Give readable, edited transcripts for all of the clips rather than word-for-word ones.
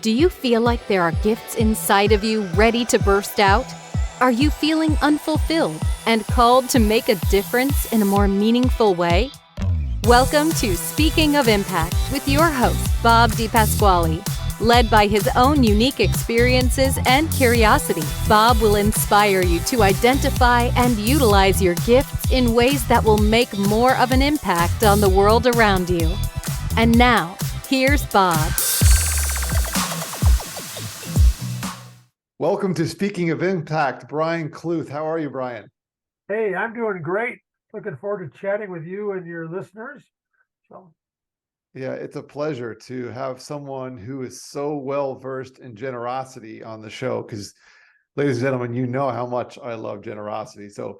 Do you feel like there are gifts inside of you ready to burst out? Are you feeling unfulfilled and called to make a difference in a more meaningful way? Welcome to Speaking of Impact with your host, Bob DePasquale. Led by his own unique experiences and curiosity, Bob will inspire you to identify and utilize your gifts in ways that will make more of an impact on the world around you. And now, here's Bob. Welcome to Speaking of Impact, Brian Kluth. How are you, Brian? Hey, I'm doing great. Looking forward to chatting with you and your listeners. Yeah, it's a pleasure to have someone who is so well versed in generosity on the show because, ladies and gentlemen, you know how much I love generosity. So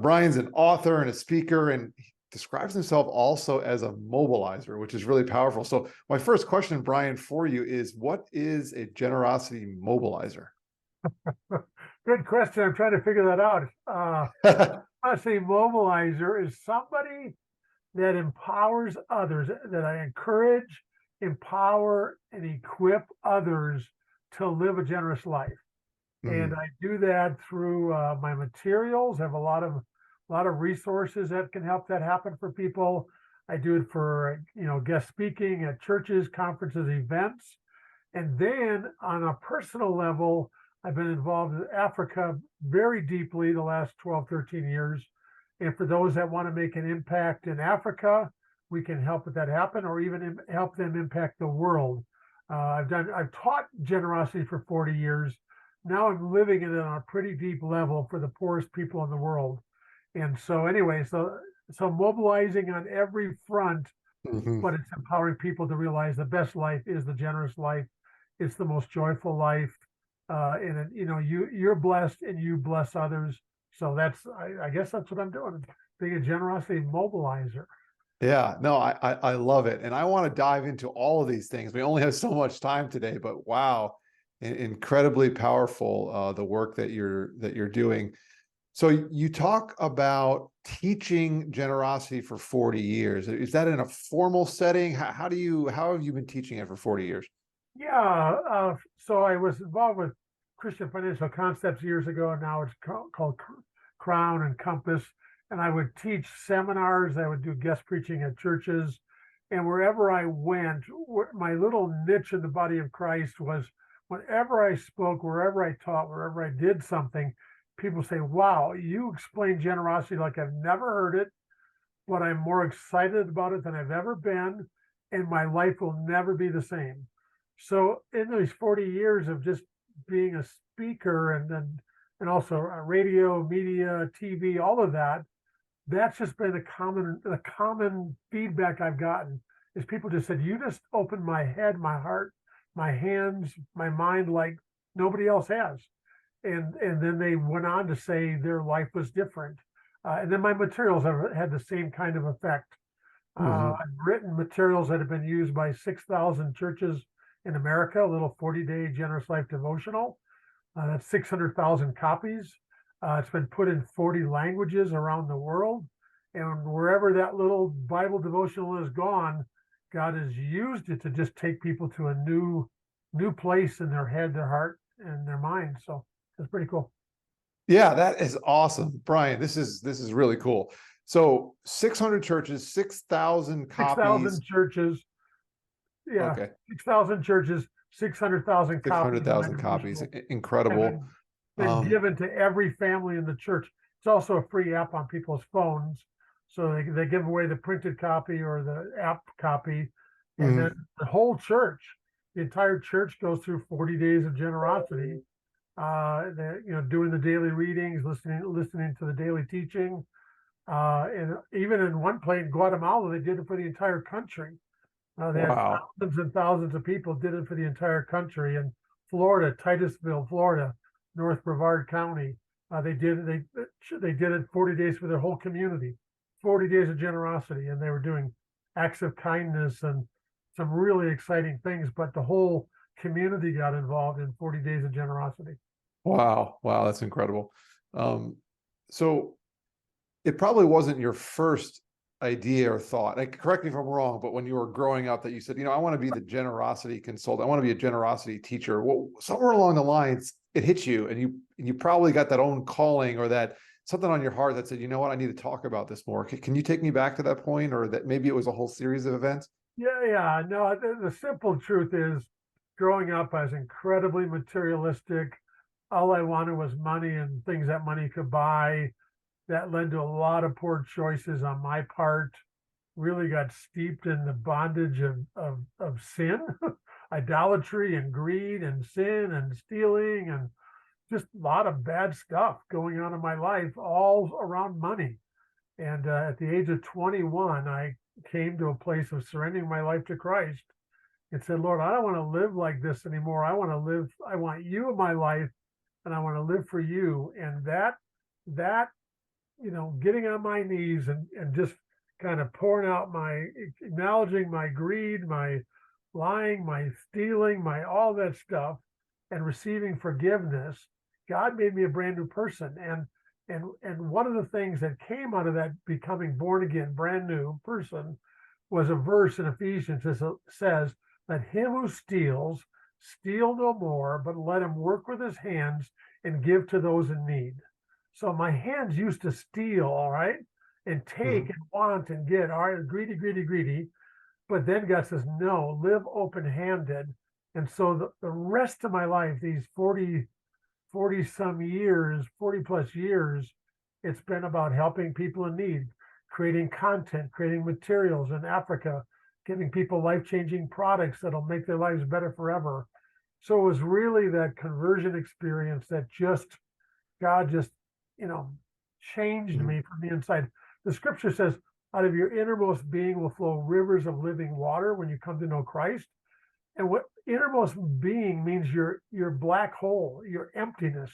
Brian's an author and a speaker, and he describes himself also as a mobilizer, which is really powerful. So my first question, Brian, for you is, what is a generosity mobilizer? Good question. I'm trying to figure that out. I say mobilizer is somebody that empowers others, that I encourage, empower, and equip others to live a generous life. And I do that through my materials. I have a lot of resources that can help that happen for people. I do it for guest speaking at churches, conferences, events. And then on a personal level, I've been involved in Africa very deeply the last 12, 13 years. And for those that want to make an impact in Africa, we can help that happen, or even help them impact the world. I've taught generosity for 40 years. Now I'm living it on a pretty deep level for the poorest people in the world. And so anyway, so mobilizing on every front, but it's empowering people to realize the best life is the generous life. It's the most joyful life. And you're blessed and you bless others. So I guess that's what I'm doing, being a generosity mobilizer. Yeah, no, I love it. And I want to dive into all of these things. We only have so much time today, but wow, incredibly powerful, the work that you're doing. So you talk about teaching generosity for 40 years. Is that in a formal setting? How have you been teaching it for 40 years? Yeah, so I was involved with Christian Financial Concepts years ago, and now it's called Crown and Compass. And I would teach seminars. I would do guest preaching at churches, and wherever I went, my little niche in the body of Christ was whenever I spoke, wherever I taught, wherever I did something, people say, "Wow, you explain generosity like I've never heard it, but I'm more excited about it than I've ever been, and my life will never be the same." So in these 40 years of just being a speaker and also radio, media, TV, all of that, that's just been the common feedback I've gotten is people just said, "You just opened my head, my heart, my hands, my mind like nobody else has." And then they went on to say their life was different. And then my materials have had the same kind of effect. I've written materials that have been used by 6,000 churches in America, a little 40-day Generous Life devotional. That's 600,000 copies. It's been put in 40 languages around the world. And wherever that little Bible devotional has gone, God has used it to just take people to a new place in their head, their heart, and their mind. So it's pretty cool. Yeah, that is awesome, Brian. This is really cool. So 600 churches, 6,000 copies. 6,000 churches. Yeah, okay. 6,000 churches, 600,000 copies. 600,000 copies. Incredible. Been given to every family in the church. It's also a free app on people's phones. So they give away the printed copy or the app copy. And then the whole church, the entire church goes through 40 days of generosity. Doing the daily readings, listening to the daily teaching. And even in one place in Guatemala, they did it for the entire country. They had thousands and thousands of people did it for the entire country. In Florida, Titusville, Florida, North Brevard County, they did it 40 days for their whole community, 40 days of generosity, and they were doing acts of kindness and some really exciting things. But the whole community got involved in 40 days of generosity. Wow, that's incredible. So it probably wasn't your first idea or thought, like, correct me if I'm wrong, but when you were growing up that you said, I want to be the generosity consultant, I want to be a generosity teacher. Well, somewhere along the lines, it hit you, and you probably got that own calling, or that something on your heart that said, I need to talk about this more. Can you take me back to that point, or that maybe it was a whole series of events? Yeah. No, the simple truth is, growing up, I was incredibly materialistic. All I wanted was money and things that money could buy. That led to a lot of poor choices on my part. Really got steeped in the bondage of sin, idolatry and greed and sin and stealing, and just a lot of bad stuff going on in my life, all around money. And at the age of 21, I came to a place of surrendering my life to Christ and said, Lord, I don't want to live like this anymore. I want you in my life, and I want to live for you. And that, getting on my knees and just kind of pouring out acknowledging my greed, my lying, my stealing, my all that stuff, and receiving forgiveness, God made me a brand new person. And one of the things that came out of that becoming born again, brand new person, was a verse in Ephesians that says, let him who steals steal no more, but let him work with his hands and give to those in need. So my hands used to steal, all right, and take and want and get, all right, greedy. But then God says, no, live open-handed. And so the rest of my life, these 40 some years, 40 plus years, it's been about helping people in need, creating content, creating materials in Africa, giving people life-changing products that'll make their lives better forever. So it was really that conversion experience that God just, changed me from the inside. The scripture says, out of your innermost being will flow rivers of living water when you come to know Christ. And what innermost being means your black hole, your emptiness.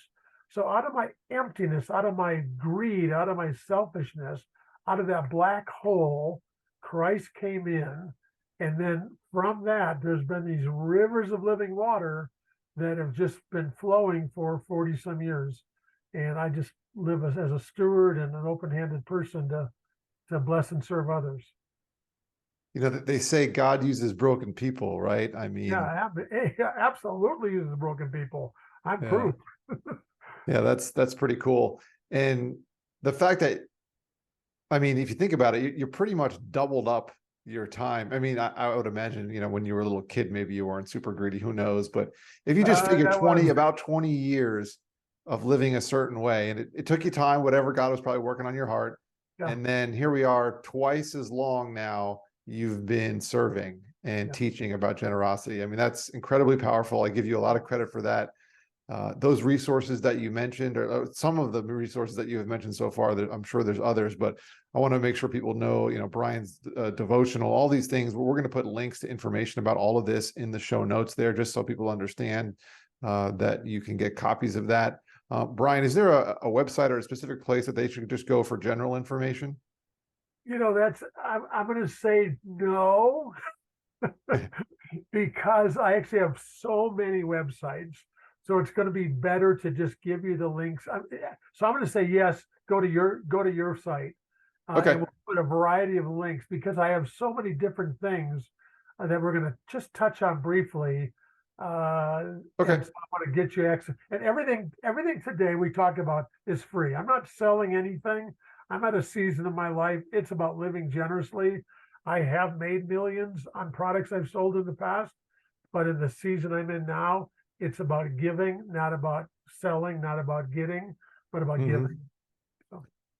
So out of my emptiness, out of my greed, out of my selfishness, out of that black hole, Christ came in. And then from that, there's been these rivers of living water that have just been flowing for 40 some years. And I just live as a steward and an open-handed person to bless and serve others. They say God uses broken people, right? I mean, Yeah, absolutely uses broken people. I'm yeah. proof. Yeah, that's pretty cool. And the fact that, if you think about it, you're pretty much doubled up your time. I would imagine, when you were a little kid, maybe you weren't super greedy, who knows? But if you just figure about 20 years of living a certain way, and it took you time, whatever God was probably working on your heart. Yeah. And then here we are, twice as long now you've been serving and teaching about generosity. That's incredibly powerful. I give you a lot of credit for that. Those resources that you mentioned, or some of the resources that you have mentioned so far, that I'm sure there's others, but I want to make sure people know, Brian's devotional, all these things. We're going to put links to information about all of this in the show notes there, just so people understand that you can get copies of that. Brian, is there a website or a specific place that they should just go for general information? I'm going to say no, because I actually have so many websites. So it's going to be better to just give you the links. So I'm going to say yes. Go to your site. Okay. And we'll put a variety of links, because I have so many different things that we're going to just touch on briefly. Okay. And so I want to get you access, and everything today we talked about is free. I'm not selling anything. I'm at a season of my life. It's about living generously. I have made millions on products I've sold in the past, but in the season I'm in now, it's about giving, not about selling, not about getting, but about giving.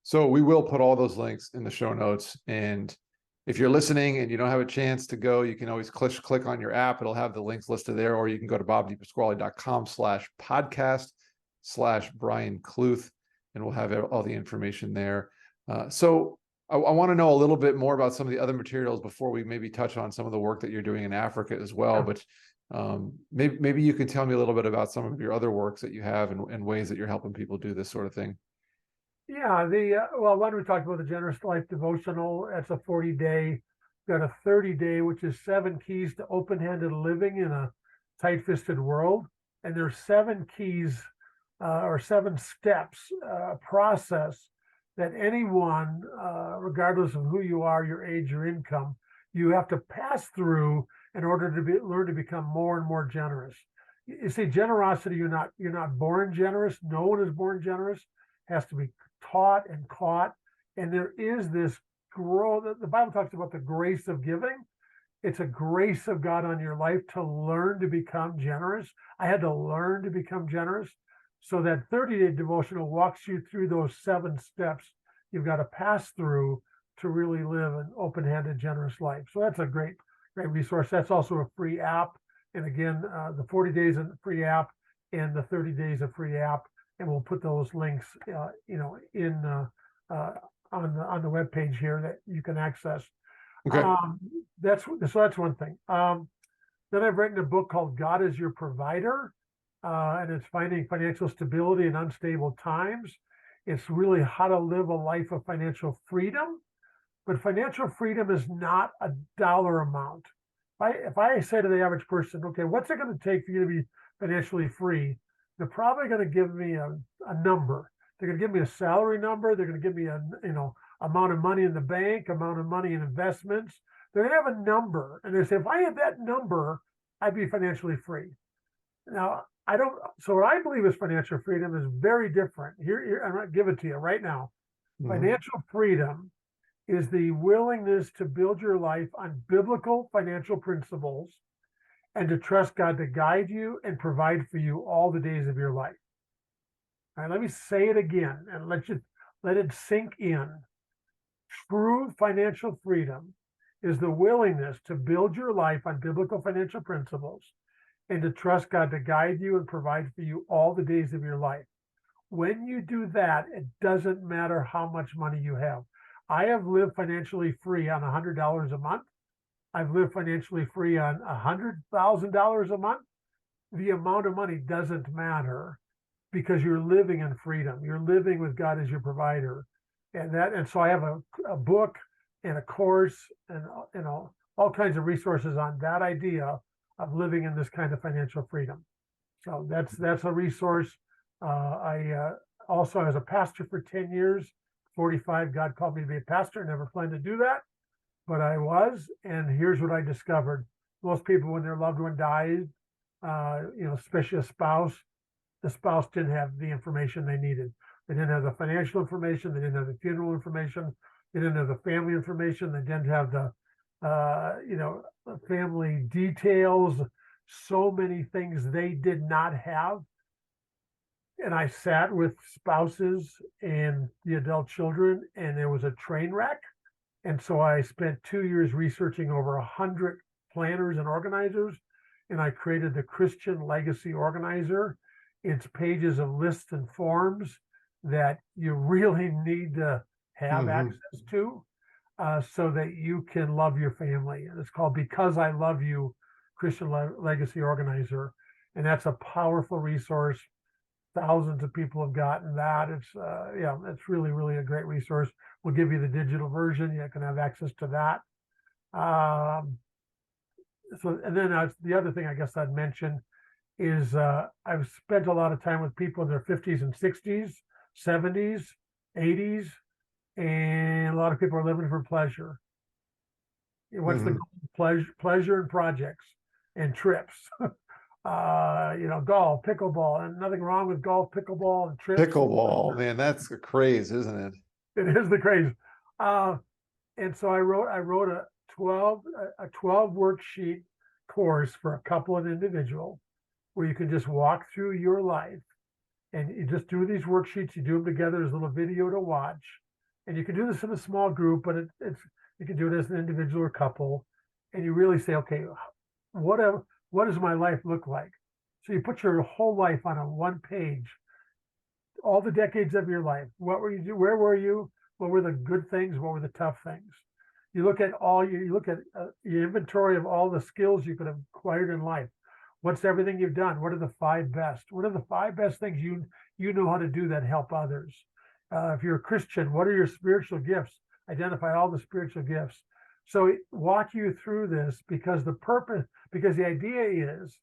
So we will put all those links in the show notes. And if you're listening and you don't have a chance to go, you can always click on your app. It'll have the links listed there, or you can go to bobdpasquale.com/podcast/Brian Kluth, and we'll have all the information there. So I want to know a little bit more about some of the other materials before we maybe touch on some of the work that you're doing in Africa as well. But maybe you can tell me a little bit about some of your other works that you have and ways that you're helping people do this sort of thing. Yeah, why don't we talk about the Generous Life Devotional? That's a 40-day. We've got a 30-day, which is 7 keys to open-handed living in a tight-fisted world. And there's 7 keys or 7 steps, process that anyone, regardless of who you are, your age, your income, you have to pass through in order to learn to become more and more generous. You see, generosity, you're not born generous. No one is born generous. It has to be taught and caught. And there is this growth. The Bible talks about the grace of giving. It's a grace of God on your life to learn to become generous. I had to learn to become generous. So that 30-day devotional walks you through those 7 steps you've got to pass through to really live an open-handed, generous life. So that's a great resource. That's also a free app. And again, the 40 days of free app and the 30 days of free app. And we'll put those links, in on the webpage here that you can access. Okay. That's one thing. Then I've written a book called God is Your Provider, and it's finding financial stability in unstable times. It's really how to live a life of financial freedom. But financial freedom is not a dollar amount. If I say to the average person, okay, what's it going to take for you to be financially free? They're probably going to give me a number. They're going to give me a salary number. They're going to give me amount of money in the bank, amount of money in investments. They're going to have a number. And they say, if I had that number, I'd be financially free. Now, so what I believe is financial freedom is very different. Here I'm going to give it to you right now. Mm-hmm. Financial freedom is the willingness to build your life on biblical financial principles and to trust God to guide you and provide for you all the days of your life. All right, let me say it again and let it sink in. True financial freedom is the willingness to build your life on biblical financial principles and to trust God to guide you and provide for you all the days of your life. When you do that, it doesn't matter how much money you have. I have lived financially free on $100 a month. I've lived financially free on $100,000 a month. The amount of money doesn't matter because you're living in freedom. You're living with God as your provider. And so I have a book and a course and all kinds of resources on that idea of living in this kind of financial freedom. So that's a resource. I also, as a pastor for 10 years, 45, God called me to be a pastor. Never planned to do that, but I was. And here's what I discovered. Most people, when their loved one died, especially a spouse, the spouse didn't have the information they needed. They didn't have the financial information. They didn't have the funeral information. They didn't have the family information. They didn't have the family details. So many things they did not have. And I sat with spouses and the adult children, and there was a train wreck. And so I spent 2 years researching over 100 planners and organizers, and I created the Christian Legacy Organizer. It's pages of lists and forms that you really need to have access to so that you can love your family. And it's called Because I Love You, Christian Legacy Organizer. And that's a powerful resource. Thousands of people have gotten that. It's really, really a great resource. We'll give you the digital version. You can have access to that. And then the other thing I guess I'd mention is I've spent a lot of time with people in their 50s and 60s, 70s, 80s, and a lot of people are living for pleasure. What's the goal? Pleasure and projects and trips. Golf, pickleball, and nothing wrong with golf, pickleball, and trips. Pickleball, man, that's a craze, isn't it? It is the craze. And so I wrote a 12 worksheet course for a couple and individual where you can just walk through your life and you just do these worksheets. You do them together. There's a little video to watch, and you can do this in a small group, but you can do it as an individual or couple, and you really say, okay, what does my life look like? So you put your whole life on a one page, all the decades of your life. What were you? Where were you? What were the good things? What were the tough things? You look at your inventory of all the skills you could have acquired in life. What's everything you've done? What are the 5 best? What are the 5 best things you know how to do that help others? If you're a Christian, what are your spiritual gifts? Identify all the spiritual gifts. So walk you through this because the idea is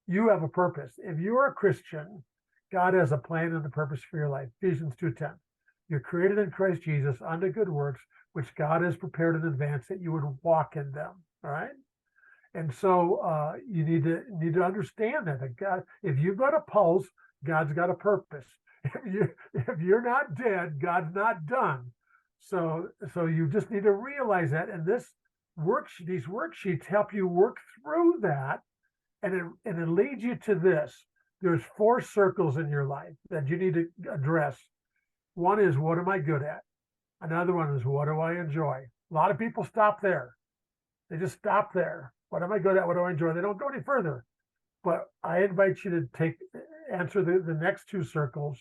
you have a purpose. If you are a Christian, God has a plan and a purpose for your life. Ephesians 2:10. You're created in Christ Jesus unto good works, which God has prepared in advance that you would walk in them. All right. And so you need to understand that God, if you've got a pulse, God's got a purpose. If you're not dead, God's not done. So you just need to realize that. And these worksheets help you work through that, and it leads you to this. There's 4 circles in your life that you need to address. One is, what am I good at? Another one is, what do I enjoy? A lot of people stop there. They just stop there. What am I good at? What do I enjoy? They don't go any further. But I invite you to answer the next 2 circles.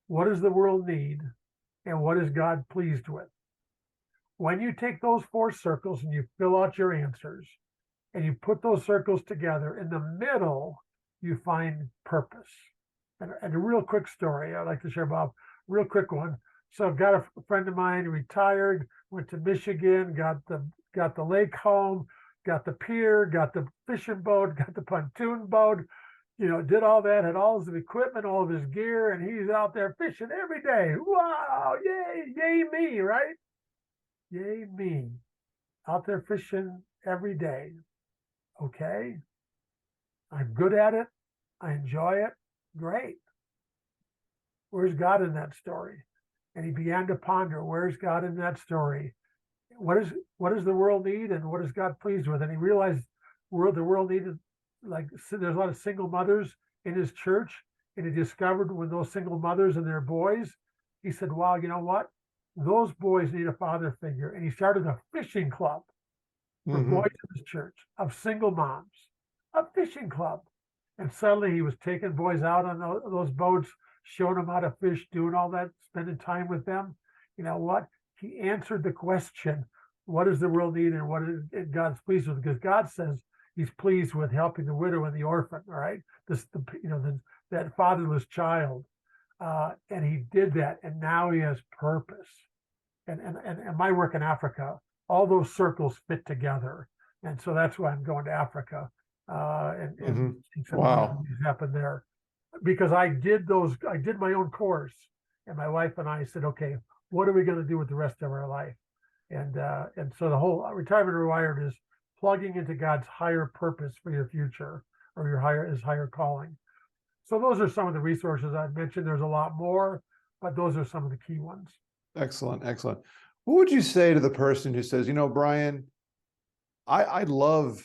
What does the world need? And what is God pleased with? When you take those 4 circles and you fill out your answers and you put those circles together, in the middle, you find purpose. And a real quick story I'd like to share, Bob, real quick one. So I've got a friend of mine, retired, went to Michigan, got the lake home, got the pier, got the fishing boat, got the pontoon boat, did all that, had all his equipment, all of his gear, and he's out there fishing every day. Wow, yay me, right? Yay me. Out there fishing every day. Okay. I'm good at it. I enjoy it. Great. Where's God in that story? And he began to ponder, where's God in that story? What does the world need, and what is God pleased with? And he realized the world needed, there's a lot of single mothers in his church, and he discovered when those single mothers and their boys, he said, wow, you know what? Those boys need a father figure. And he started a fishing club for boys in his church of single moms, a fishing club. And suddenly he was taking boys out on those boats, showing them how to fish, doing all that, spending time with them. You know what? He answered the question, what does the world need and what is God's pleased with? Because God says he's pleased with helping the widow and the orphan, all right? That fatherless child. And he did that, and now he has purpose. And my work in Africa, all those circles fit together. And so that's why I'm going to Africa. And wow, happened there. Because I did my own course, and my wife and I said, okay, what are we going to do with the rest of our life? And so the whole Retirement Rewired is plugging into God's higher purpose for your future, or his higher calling. So those are some of the resources I've mentioned. There's a lot more, but those are some of the key ones. Excellent. What would you say to the person who says, Brian, I'd love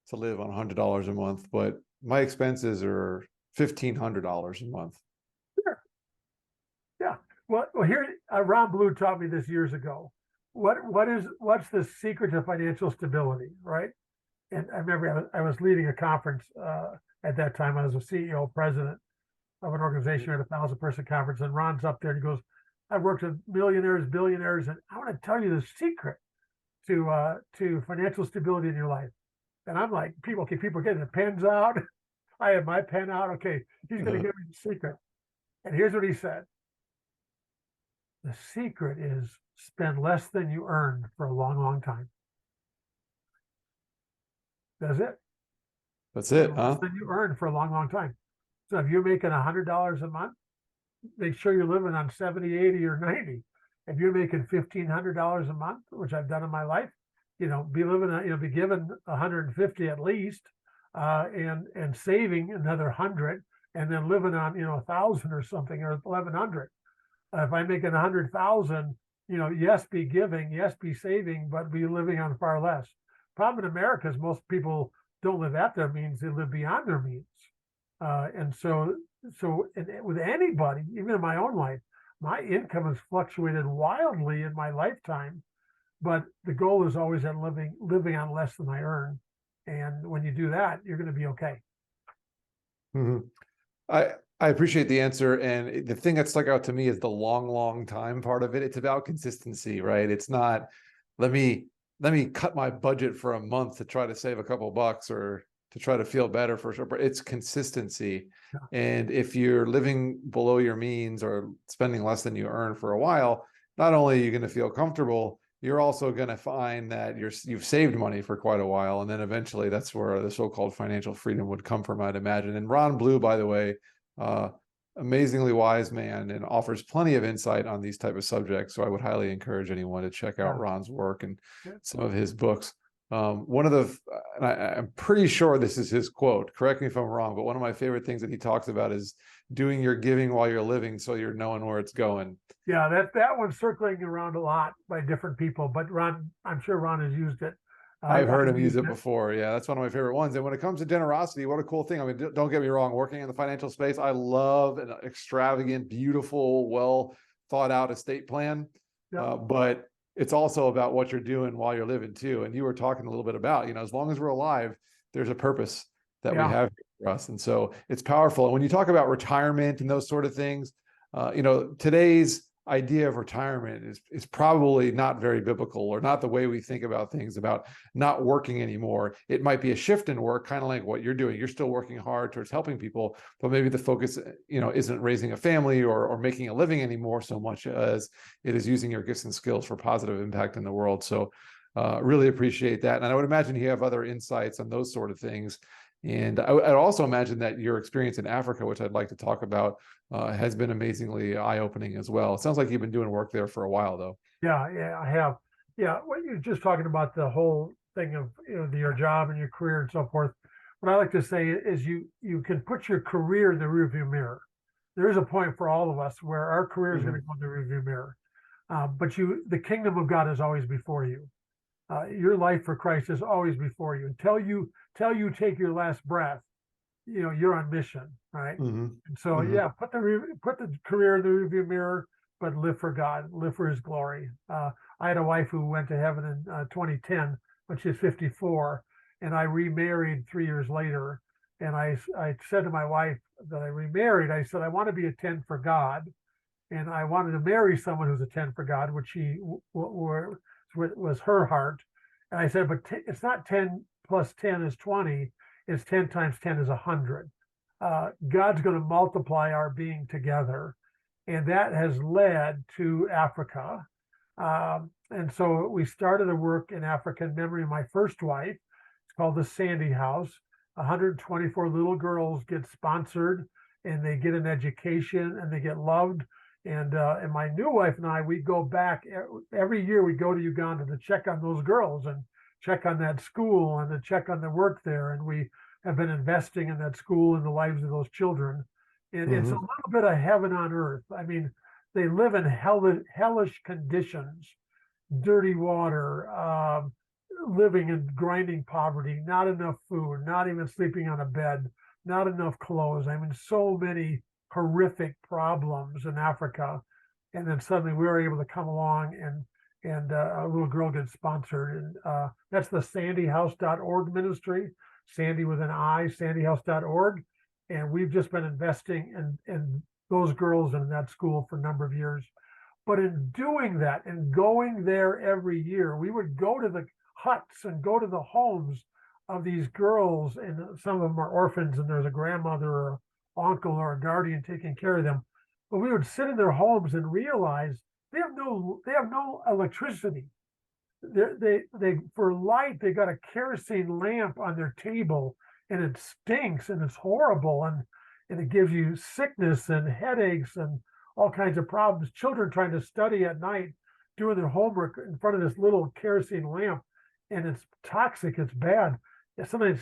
to live on $100 a month, but my expenses are $1,500 a month? Sure. Yeah. Well, here, Ron Blue taught me this years ago. What's the secret to financial stability, right? And I remember I was leading a conference at that time. I was a CEO, president of an organization at a 1,000-person conference, and Ron's up there and he goes, I've worked with millionaires, billionaires, and I want to tell you the secret to financial stability in your life. And I'm like, people getting the pens out. I have my pen out. Okay, he's going to give me the secret. And here's what he said. The secret is spend less than you earn for a long, long time. That's it. That's it, huh? Less than you earn for a long, long time. So if you're making $100 a month, make sure you're living on 70, 80, or 90. If you're making $1,500 a month, which I've done in my life, be living, be given 150 at least, and saving another 100, and then living on 1,000 or something, or 1,100. If I'm making 100,000, yes, be giving, yes, be saving, but be living on far less. Problem in America is most people don't live at their means; they live beyond their means. And so with anybody, even in my own life, my income has fluctuated wildly in my lifetime, but the goal is always at living on less than I earn. And when you do that, you're going to be okay. I appreciate the answer. And the thing that stuck out to me is the long time part of it. It's about consistency, right? It's not, let me cut my budget for a month to try to save a couple bucks or to try to feel better for sure. But it's consistency. Yeah. And if you're living below your means or spending less than you earn for a while, not only are you going to feel comfortable, you're also going to find that you've saved money for quite a while. And then eventually that's where the so-called financial freedom would come from, I'd imagine. And Ron Blue, by the way, amazingly wise man and offers plenty of insight on these type of subjects. So I would highly encourage anyone to check out Ron's work and some of his books. One of the, and I'm pretty sure this is his quote, correct me if I'm wrong, but one of my favorite things that he talks about is doing your giving while you're living, so you're knowing where it's going. Yeah, that one's circling around a lot by different people, but Ron, I'm sure Ron has used it. I've heard him use it before. Yeah, that's one of my favorite ones. And when it comes to generosity, what a cool thing. I mean, don't get me wrong, working in the financial space, I love an extravagant, beautiful, well thought out estate plan. But it's also about what you're doing while you're living too. And you were talking a little bit about, as long as we're alive, there's a purpose that we have for us. And so it's powerful. And when you talk about retirement and those sort of things, today's idea of retirement is probably not very biblical, or not the way we think about things, about not working anymore. It might be a shift in work, kind of like what you're doing. You're still working hard towards helping people, but maybe the focus, isn't raising a family or making a living anymore so much as it is using your gifts and skills for positive impact in the world. So really appreciate that. And I would imagine you have other insights on those sort of things. And I'd also imagine that your experience in Africa, which I'd like to talk about, has been amazingly eye-opening as well. It sounds like you've been doing work there for a while, though. Yeah, I have. Yeah, what you're just talking about, the whole thing of your job and your career and so forth. What I like to say is you can put your career in the rearview mirror. There is a point for all of us where our career is going to go in the rearview mirror, but the kingdom of God is always before you. Your life for Christ is always before you until you take your last breath. You're on mission, right? And so put the career in the rearview mirror, but live for God, live for His glory. I had a wife who went to heaven in 2010, but she's 54, and I remarried 3 years later. And I said to my wife that I remarried, I said, I want to be a 10 for God, and I wanted to marry someone who's a 10 for God, which was her heart. And I said, but it's not 10 plus 10 is 20. It's 10 times 10 is 100. God's going to multiply our being together. And that has led to Africa. And so we started a work in Africa in memory of my first wife. It's called the Sandy House. 124 little girls get sponsored, and they get an education, and they get loved. And my new wife and I, we go back every year. We go to Uganda to check on those girls and check on that school and to check on the work there. And we have been investing in that school and the lives of those children. And it's a little bit of heaven on earth. I mean, they live in hellish conditions, dirty water, living in grinding poverty, not enough food, not even sleeping on a bed, not enough clothes. I mean, so many horrific problems in Africa. And then suddenly we were able to come along and a little girl gets sponsored. And that's the sandyhouse.org ministry, Sandy with an I, sandyhouse.org. And we've just been investing in those girls in that school for a number of years. But in doing that and going there every year, we would go to the huts and go to the homes of these girls, and some of them are orphans, and there's a grandmother or an uncle or a guardian taking care of them. But we would sit in their homes and realize they have no electricity. They for light, they got a kerosene lamp on their table, and it stinks and it's horrible, and it gives you sickness and headaches and all kinds of problems. Children trying to study at night, doing their homework in front of this little kerosene lamp, and it's toxic, it's bad. Sometimes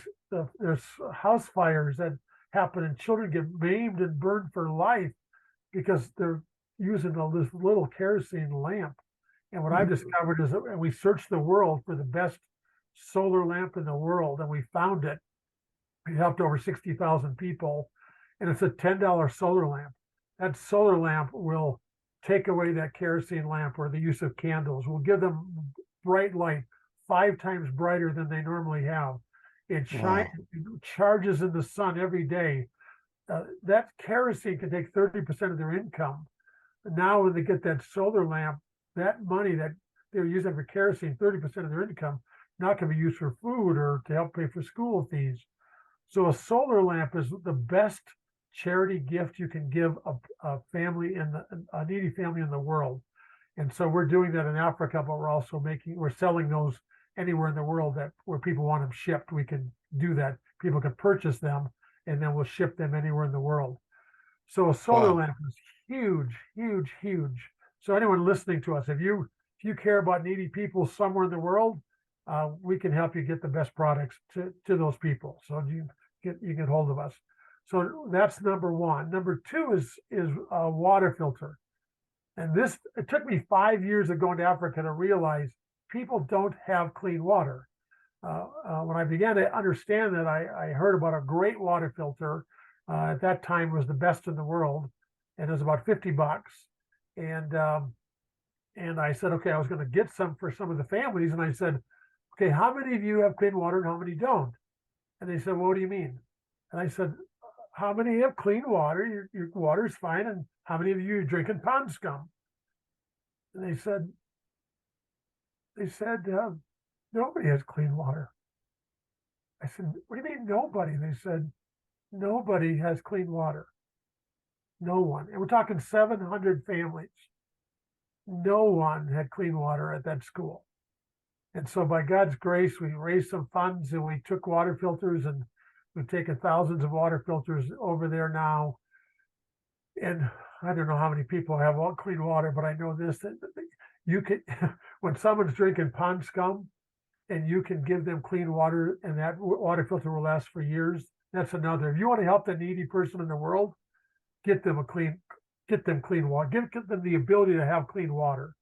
there's house fires that happen, and children get maimed and burned for life because they're using this little kerosene lamp. And what I've discovered is that we searched the world for the best solar lamp in the world, and we found it. We helped over 60,000 people, and it's a $10 solar lamp. That solar lamp will take away that kerosene lamp or the use of candles. Will give them bright light, 5 times brighter than they normally have. It charges in the sun every day. That kerosene can take 30% of their income. Now when they get that solar lamp, that money that they're using for kerosene, 30% of their income, now can be used for food or to help pay for school fees. So a solar lamp is the best charity gift you can give a family a needy family in the world. And so we're doing that in Africa, but we're selling those anywhere in the world where people want them shipped. We can do that. People can purchase them, and then we'll ship them anywhere in the world. So a solar Wow. lamp is huge, huge, huge. So anyone listening to us, if you care about needy people somewhere in the world, we can help you get the best products to those people. So you get hold of us. So that's number one. Number two is a water filter. And this, it took me 5 years of going to Africa to realize people don't have clean water. When I began to understand that, I heard about a great water filter. At that time was the best in the world, and it was about $50. And I said, okay, I was going to get some for some of the families, and I said, okay, how many of you have clean water and how many don't? And they said, well, what do you mean? And I said, how many have clean water? Your water's fine, and how many of you are drinking pond scum? And they said, nobody has clean water. I said, what do you mean nobody? They said, nobody has clean water. No one. And we're talking 700 families. No one had clean water at that school. And so by God's grace, we raised some funds and we took water filters, and we've taken thousands of water filters over there now. And I don't know how many people have all clean water, but I know this, that you can, when someone's drinking pond scum and you can give them clean water and that water filter will last for years, that's another. If you want to help the needy person in the world, get them clean water, give them the ability to have clean water.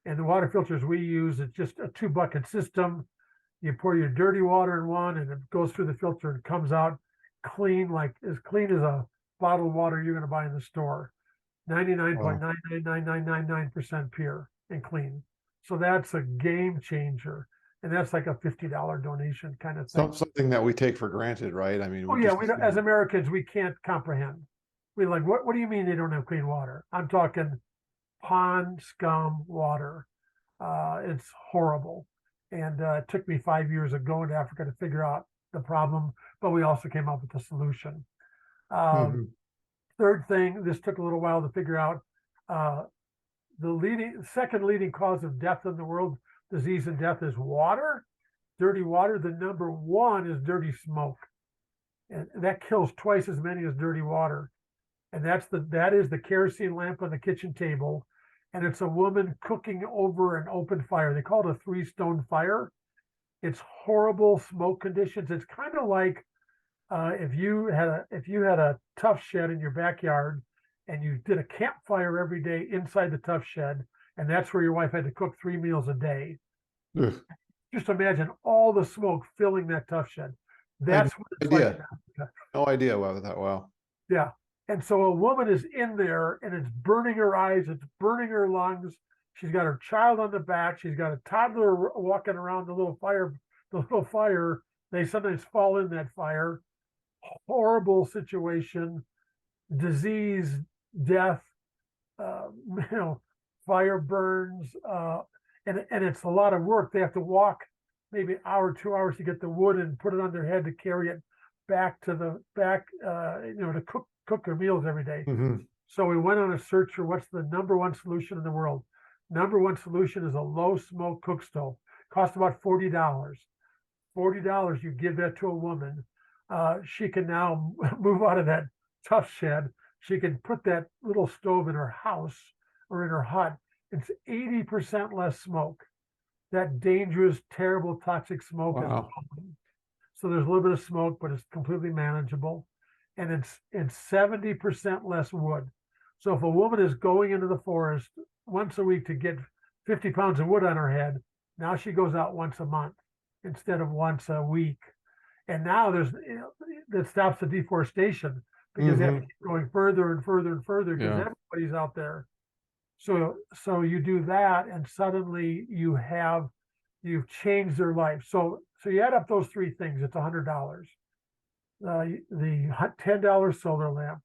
And the water filters we use, it's just a 2-bucket system. You pour your dirty water in one and it goes through the filter and comes out clean, like as clean as a bottled water you're going to buy in the store. 99.999999% pure and clean. So that's a game changer. And that's like a $50 donation kind of thing. Something that we take for granted, right? I mean, we don't, as Americans, we can't comprehend. We're like, what do you mean they don't have clean water? I'm talking pond scum water. It's horrible. And it took me 5 years of going to Africa to figure out the problem, but we also came up with a solution. Third thing, this took a little while to figure out. The second leading cause of death in the world, disease and death, is water, dirty water. The number one is dirty smoke, and that kills twice as many as dirty water. And that is the kerosene lamp on the kitchen table, and it's a woman cooking over an open fire. They call it a 3-stone fire. It's horrible smoke conditions. It's kind of like if you had a tough shed in your backyard and you did a campfire every day inside the tough shed, and that's where your wife had to cook 3 meals a day. Ugh. Just imagine all the smoke filling that tough shed. That's what it's like. No idea about that. Wow. Yeah. And so a woman is in there and it's burning her eyes, it's burning her lungs. She's got her child on the back. She's got a toddler walking around the little fire. They sometimes fall in that fire. Horrible situation, disease, death, fire burns, and it's a lot of work. They have to walk maybe an hour, 2 hours to get the wood and put it on their head to carry it back to to cook their meals every day. So we went on a search for what's the number one solution in the world. Number one solution is a low smoke cook stove. Costs about $40. $40, you give that to a woman. She can now move out of that tough shed. She can put that little stove in her house or in her hut. It's 80% less smoke. That dangerous, terrible, toxic smoke is gone. So there's a little bit of smoke, but it's completely manageable. And it's 70% less wood. So if a woman is going into the forest once a week to get 50 pounds of wood on her head, now she goes out once a month instead of once a week. And now that stops the deforestation because they have to keep going further and further and further because everybody's out there. So you do that, and suddenly you've changed their life. So you add up those three things, it's $100. The $10 solar lamp,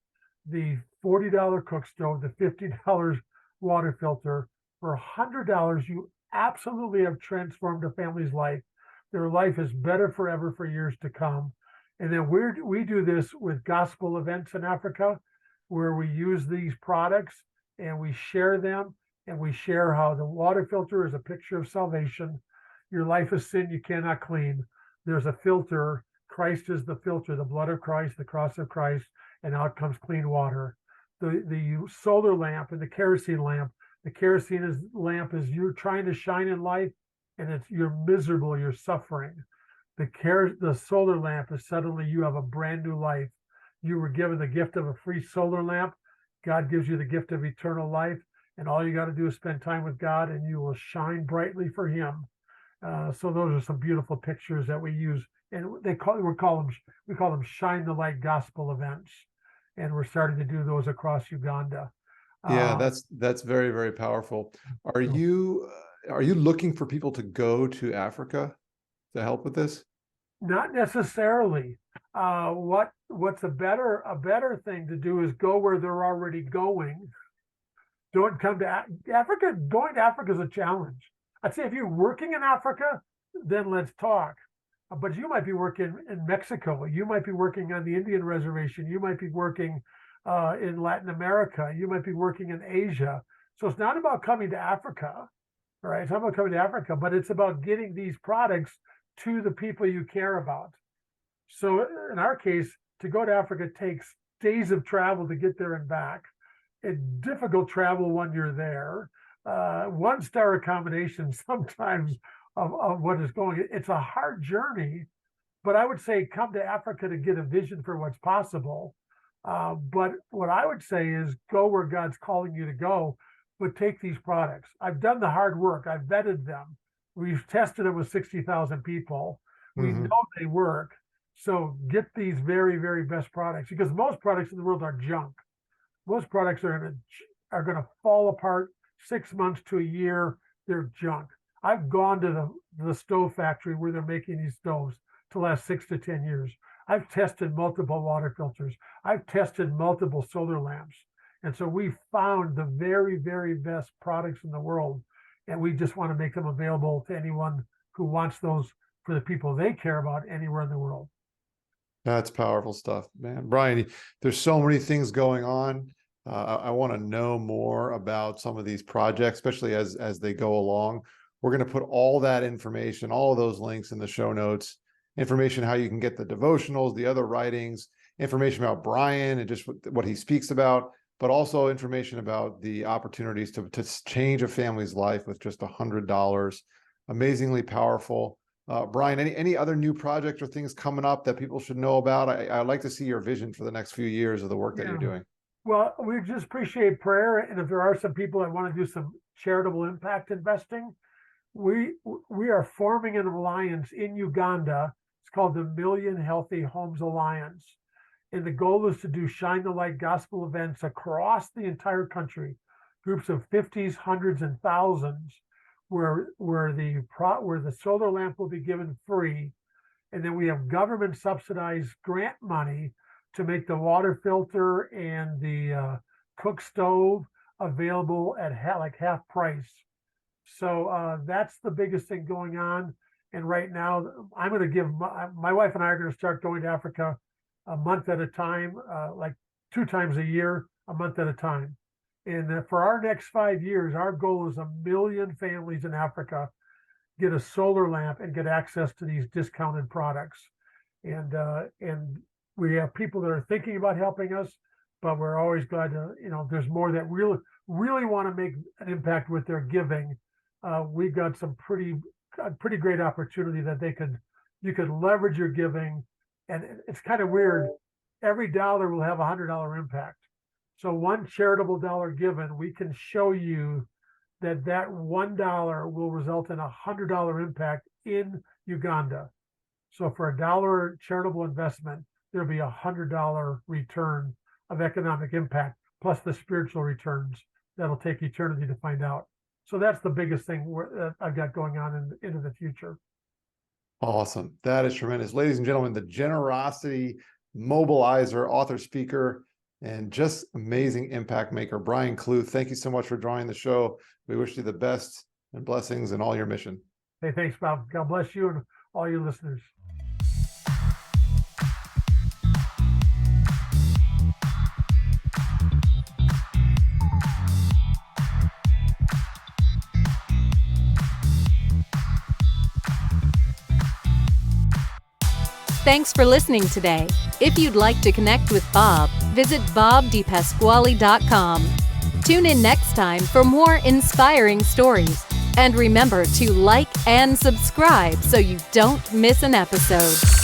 the $40 cook stove, the $50 water filter. For $100, you absolutely have transformed a family's life. Their life is better forever for years to come. And then we do this with gospel events in Africa, where we use these products and we share them, and we share how the water filter is a picture of salvation. Your life is sin you cannot clean. There's a filter. Christ is the filter, the blood of Christ, the cross of Christ, and out comes clean water. the solar lamp and the kerosene lamp. The kerosene lamp is you're trying to shine in life, and you're miserable, you're suffering. The solar lamp is suddenly you have a brand new life. You were given the gift of a free solar lamp. God gives you the gift of eternal life, and all you got to do is spend time with God, and you will shine brightly for Him. So those are some beautiful pictures that we use, and we call them shine the light gospel events, and we're starting to do those across Uganda. Yeah, that's very, very powerful. Are you looking for people to go to Africa to help with this? Not necessarily. What's a better thing to do is go where they're already going. Don't come to Africa. Going to Africa is a challenge. I'd say if you're working in Africa, then let's talk. But you might be working in Mexico. You might be working on the Indian reservation. You might be working in Latin America. You might be working in Asia. So it's not about coming to Africa, right? It's not about coming to Africa, but it's about getting these products to the people you care about. So in our case, to go to Africa takes days of travel to get there and back. It's difficult travel when you're there. 1-star accommodation sometimes of what is going. It's a hard journey, but I would say come to Africa to get a vision for what's possible. But what I would say is go where God's calling you to go, but take these products. I've done the hard work. I've vetted them. We've tested them with 60,000 people. We know they work. So get these very, very best products, because most products in the world are junk. Most products are going to fall apart 6 months to a year. They're junk. I've gone to the stove factory where they're making these stoves to last 6 to 10 years. I've tested multiple water filters. I've tested multiple solar lamps. And so we found the very, very best products in the world. And we just want to make them available to anyone who wants those for the people they care about anywhere in the world. That's powerful stuff, man. Brian, there's so many things going on. I want to know more about some of these projects, especially as they go along. We're going to put all that information, all of those links in the show notes, information how you can get the devotionals, the other writings, information about Brian and just what he speaks about, but also information about the opportunities to change a family's life with just $100. Amazingly powerful. Brian, any other new projects or things coming up that people should know about? I'd like to see your vision for the next few years of the work that you're doing. Well, we just appreciate prayer. And if there are some people that want to do some charitable impact investing, we are forming an alliance in Uganda. It's called the Million Healthy Homes Alliance. And the goal is to do shine the light gospel events across the entire country, groups of 50s, hundreds, and thousands, where the solar lamp will be given free. And then we have government subsidized grant money to make the water filter and the cook stove available at half price. So that's the biggest thing going on. And right now, I'm going to give my wife and I are going to start going to Africa a month at a time, like 2 times a year, a month at a time. And for our next 5 years, our goal is 1 million families in Africa get a solar lamp and get access to these discounted products. And we have people that are thinking about helping us, but we're always glad to, there's more that really want to make an impact with their giving. We've got some pretty great opportunity that you could leverage your giving. And it's kind of weird. Every dollar will have $100 impact. So one charitable dollar given, we can show you that $1 will result in $100 impact in Uganda. So for $1 charitable investment, there'll be $100 return of economic impact, plus the spiritual returns that'll take eternity to find out. So that's the biggest thing that I've got going on into the future. Awesome. That is tremendous. Ladies and gentlemen, the Generosity Mobilizer, author, speaker, and just amazing impact maker, Brian Kluth. Thank you so much for joining the show. We wish you the best and blessings in all your mission. Hey, thanks, Bob. God bless you and all your listeners. Thanks for listening today. If you'd like to connect with Bob, visit bobdipasquale.com. Tune in next time for more inspiring stories. And remember to like and subscribe so you don't miss an episode.